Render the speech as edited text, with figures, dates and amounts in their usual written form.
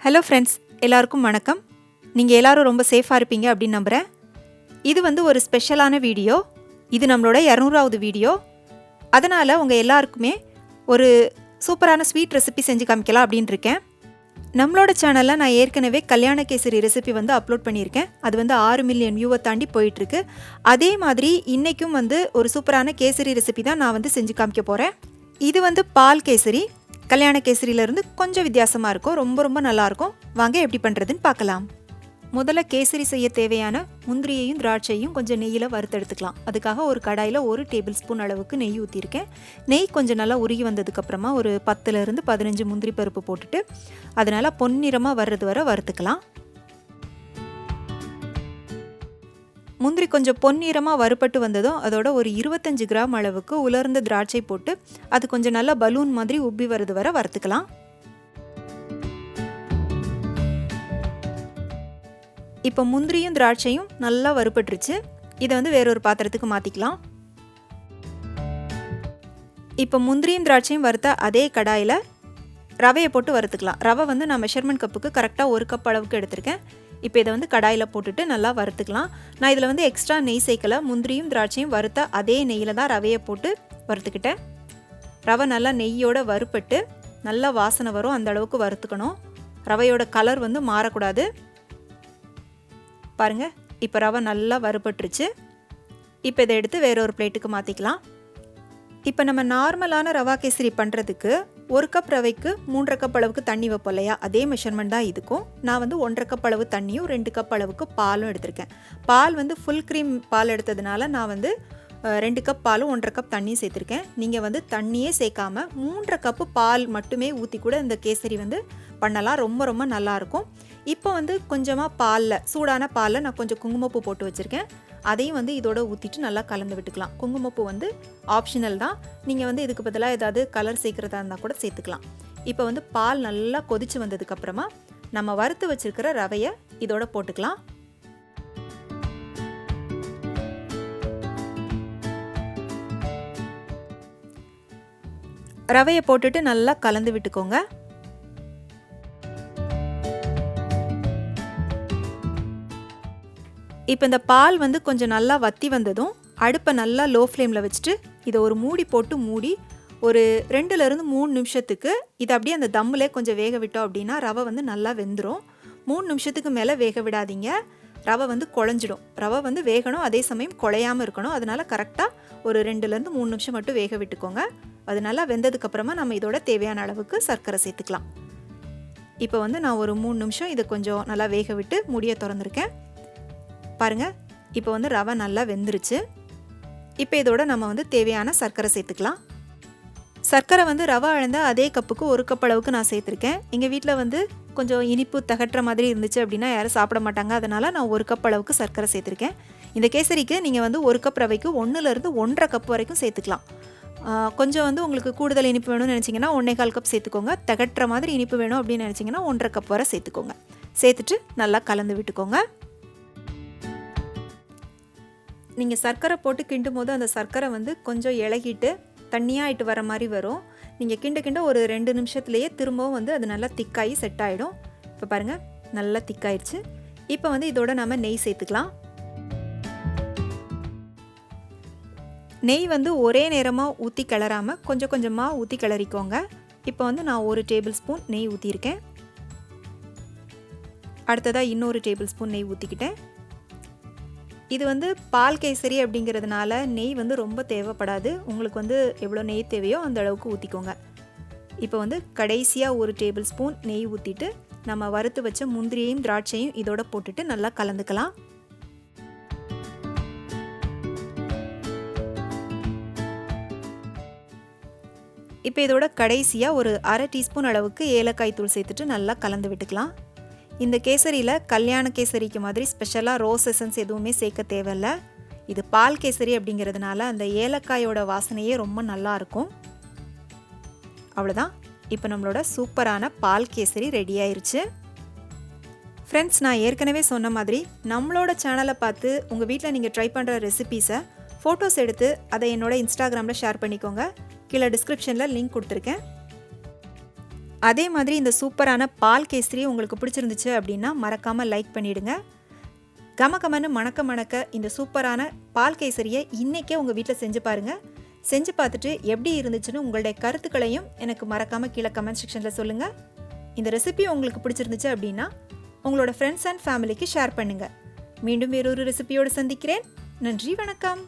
Hello friends, எல்லாருக்கும் வணக்கம். நீங்கள் எல்லாரும் ரொம்ப சேஃபாக இருப்பீங்க அப்படின்னு நம்புகிறேன். இது ஒரு ஸ்பெஷலான வீடியோ. இது நம்மளோட 200வது வீடியோ. அதனால் உங்கள் எல்லாருக்குமே ஒரு சூப்பரான ஸ்வீட் ரெசிபி செஞ்சு காமிக்கலாம் அப்படின்னு இருக்கேன். நம்மளோட சேனலில் நான் ஏற்கனவே கல்யாண கேசரி ரெசிபி அப்லோட் பண்ணியிருக்கேன். அது 6 மில்லியன் வியூவை தாண்டி போயிட்டுருக்கு. அதே மாதிரி இன்றைக்கும் ஒரு சூப்பரான கேசரி ரெசிபி தான் நான் செஞ்சு காமிக்க போகிறேன். இது பால் கேசரி. கல்யாண கேசரியிலேருந்து கொஞ்சம் வித்தியாசமாக இருக்கும். ரொம்ப நல்லாயிருக்கும். வாங்க எப்படி பண்ணுறதுன்னு பார்க்கலாம். முதல்ல கேசரி செய்ய தேவையான முந்திரியையும் திராட்சையும் கொஞ்சம் நெய்யில் வறுத்தெடுத்துக்கலாம். அதுக்காக ஒரு கடாயில் 1 டேபிள் ஸ்பூன் அளவுக்கு நெய் ஊற்றிருக்கேன். நெய் கொஞ்சம் நல்லா உருகி வந்ததுக்கப்புறமா ஒரு 10லேருந்து 15 முந்திரி பருப்பு போட்டுட்டு அதனால் பொன்னிறமாக வர்றது வரை வறுத்துக்கலாம். முந்திரி கொஞ்சம் பொன்னிறமாக வறுபட்டு வந்ததும் அதோட ஒரு 25 கிராம் அளவுக்கு உலர்ந்த திராட்சை போட்டு அது கொஞ்சம் நல்லா பலூன் மாதிரி உப்பி வருது வரை வறுத்துக்கலாம். இப்போ முந்திரியும் திராட்சையும் நல்லா வறுபட்டுருச்சு. இதை வேறொரு பாத்திரத்துக்கு மாற்றிக்கலாம். இப்போ முந்திரியும் திராட்சையும் வறுத்த அதே கடாயில் ரவையை போட்டு வறுத்துக்கலாம். ரவை நான் மெஷர்மெண்ட் கப்புக்கு கரெக்டாக 1 கப் அளவுக்கு எடுத்திருக்கேன். இப்போ இதை கடாயில் போட்டுட்டு நல்லா வறுத்துக்கலாம். நான் இதில் எக்ஸ்ட்ரா நெய் சேர்க்கலை. முந்திரியும் திராட்சையும் வறுத்த அதே நெய்யில் தான் ரவையை போட்டு வறுத்துக்கிட்டேன். ரவை நல்லா நெய்யோட வறுப்பட்டு நல்லா வாசனை வரும், அந்த அளவுக்கு வறுத்துக்கணும். ரவையோட கலர் மாறக்கூடாது. பாருங்கள், இப்போ ரவை நல்லா வறுப்பட்டுருச்சு. இப்போ இதை எடுத்து வேறொரு பிளேட்டுக்கு மாற்றிக்கலாம். இப்போ நம்ம நார்மலான ரவா கேசரி பண்ணுறதுக்கு 1 கப் ரவைக்கு 3.5 கப் அளவுக்கு தண்ணி வைப்போம் இல்லையா, அதே மெஷர்மெண்ட் தான் இதுக்கும். நான் 1.5 கப் அளவு தண்ணியும் 2 கப் அளவுக்கு பாலும் எடுத்திருக்கேன். பால் ஃபுல் க்ரீம் பால் எடுத்ததுனால நான் 2 கப் பாலும் 1.5 கப் தண்ணியும் சேர்த்துருக்கேன். நீங்கள் தண்ணியே சேர்க்காமல் 3.5 கப்பு பால் மட்டுமே ஊற்றி கூட இந்த கேசரி பண்ணலாம். ரொம்ப நல்லாயிருக்கும். இப்போ கொஞ்சமாக பாலில், சூடான பாலில் நான் கொஞ்சம் குங்குமப்பூ போட்டு வச்சுருக்கேன். அதையும் இதோட ஊற்றிட்டு நல்லா கலந்து விட்டுக்கலாம். குங்குமப்பூ ஆப்ஷனல் தான். நீங்கள் இதுக்கு பதிலாக ஏதாவது கலர் சேர்க்குறதா இருந்தால் கூட சேர்த்துக்கலாம். இப்போ பால் நல்லா கொதித்து வந்ததுக்கப்புறமா நம்ம வறுத்து வச்சுருக்கிற ரவையை இதோட போட்டுக்கலாம். ரவையை போட்டுட்டு நல்லா கலந்து விட்டுக்கோங்க. இப்போ இந்த பால் கொஞ்சம் நல்லா வற்றி வந்ததும் அடுப்பை நல்லா லோ ஃப்ளேமில் வச்சுட்டு இதை ஒரு மூடி போட்டு மூடி ஒரு 2லேருந்து 3 நிமிஷத்துக்கு இதை அப்படியே அந்த தம்மில் கொஞ்சம் வேக விட்டோம் அப்படின்னா ரவை நல்லா வெந்துடும். 3 நிமிஷத்துக்கு மேலே வேக விடாதீங்க. ரவை குழஞ்சிடும். ரவை வேகணும், அதே சமயம் குழையாமல் இருக்கணும். அதனால் கரெக்டாக ஒரு 2லேருந்து 3 நிமிஷம் மட்டும் வேக விட்டுக்கோங்க. அது நல்லா வெந்ததுக்கப்புறமா நம்ம இதோட தேவையான அளவுக்கு சர்க்கரை சேர்த்துக்கலாம். இப்போ நான் ஒரு 3 நிமிஷம் இதை கொஞ்சம் நல்லா வேக விட்டு மூடியை திறந்துருக்கேன். பாருங்கள், இப்போ ரவை நல்லா வெந்துருச்சு. இப்போ இதோட நம்ம தேவையான சர்க்கரை சேர்த்துக்கலாம். சர்க்கரை ரவை அளந்த அதே கப்புக்கு 1 கப் அளவுக்கு நான் சேர்த்துருக்கேன். எங்கள் வீட்டில் கொஞ்சம் இனிப்பு தகட்டுற மாதிரி இருந்துச்சு அப்படின்னா யாரும் சாப்பிட மாட்டாங்க. அதனால் நான் 1 கப் அளவுக்கு சர்க்கரை சேர்த்துருக்கேன். இந்த கேசரிக்கு நீங்கள் 1 கப் ரவைக்கு 1லேருந்து 1.5 கப் வரைக்கும் சேர்த்துக்கலாம். கொஞ்சம் உங்களுக்கு கூடுதல் இனிப்பு வேணும்னு நினச்சிங்கன்னா 1.25 கப் சேர்த்துக்கோங்க. தகட்டுற மாதிரி இனிப்பு வேணும் அப்படின்னு நினச்சிங்கன்னா 1.5 கப் வரை சேர்த்துக்கோங்க. சேர்த்துட்டு நல்லா கலந்து விட்டுக்கோங்க. நீங்கள் சர்க்கரை போட்டு கிண்டும் போது அந்த சர்க்கரை கொஞ்சம் இலகிட்டு தண்ணியாகிட்டு வர மாதிரி வரும். நீங்கள் கிண்ட ஒரு 2 நிமிஷத்துலேயே திரும்பவும் அது நல்லா திக்காகி செட் ஆகிடும். இப்போ பாருங்கள், நல்லா திக்காயிடுச்சு. இப்போ இதோட நம்ம நெய் சேர்த்துக்கலாம். நெய் ஒரே நேரமாக ஊற்றி கிளறாமல் கொஞ்சம் கொஞ்சமாக ஊற்றி கிளறிக்கோங்க. இப்போ நான் 1 டேபிள் ஸ்பூன் நெய் ஊற்றியிருக்கேன். அடுத்ததாக இன்னொரு டேபிள் ஸ்பூன் நெய் ஊற்றிக்கிட்டேன். இது பால் கேசரி அப்படிங்கிறதுனால நெய் ரொம்ப தேவைப்படாது. உங்களுக்கு எவ்வளோ நெய் தேவையோ அந்த அளவுக்கு ஊற்றிக்கோங்க. இப்போ கடைசியாக 1 டேபிள் ஸ்பூன் நெய் ஊற்றிட்டு நம்ம வறுத்து வச்ச முந்திரியையும் திராட்சையும் இதோட போட்டுட்டு நல்லா கலந்துக்கலாம். இப்போ இதோட கடைசியாக ஒரு 1/2 டீஸ்பூன் அளவுக்கு ஏலக்காய் தூள் சேர்த்துட்டு நல்லா கலந்து விட்டுக்கலாம். இந்த கேசரியில் கல்யாண கேசரிக்கு மாதிரி ஸ்பெஷலாக ரோஸ் எசன்ஸ் எதுவுமே சேர்க்க தேவையில்லை. இது பால் கேசரி அப்படிங்கிறதுனால அந்த ஏலக்காயோட வாசனையே ரொம்ப நல்லாயிருக்கும். அவ்வளோதான், இப்போ நம்மளோட சூப்பரான பால் கேசரி ரெடி ஆயிடுச்சு. ஃப்ரெண்ட்ஸ், நான் ஏற்கனவே சொன்ன மாதிரி நம்மளோட சேனலை பார்த்து உங்கள் வீட்டில் நீங்கள் ட்ரை பண்ணுற ரெசிபீஸை ஃபோட்டோஸ் எடுத்து அதை என்னோட இன்ஸ்டாகிராமில் ஷேர் பண்ணிக்கோங்க. கீழே டிஸ்கிரிப்ஷனில் லிங்க் கொடுத்துருக்கேன். அதே மாதிரி இந்த சூப்பரான பால் கேசரி உங்களுக்கு பிடிச்சிருந்துச்சு அப்படின்னா மறக்காமல் லைக் பண்ணிவிடுங்க. கமகமன்னு மணக்க மணக்க இந்த சூப்பரான பால் கேசரியை இன்றைக்கே உங்கள் வீட்டில் செஞ்சு பாருங்கள். செஞ்சு பார்த்துட்டு எப்படி இருந்துச்சுன்னு உங்களுடைய கருத்துக்களையும் எனக்கு மறக்காமல் கீழே கமெண்ட் செக்ஷனில் சொல்லுங்கள். இந்த ரெசிபி உங்களுக்கு பிடிச்சிருந்துச்சு அப்படின்னா உங்களோட ஃப்ரெண்ட்ஸ் அண்ட் ஃபேமிலிக்கு ஷேர் பண்ணுங்கள். மீண்டும் வேறொரு ரெசிபியோடு சந்திக்கிறேன். நன்றி, வணக்கம்.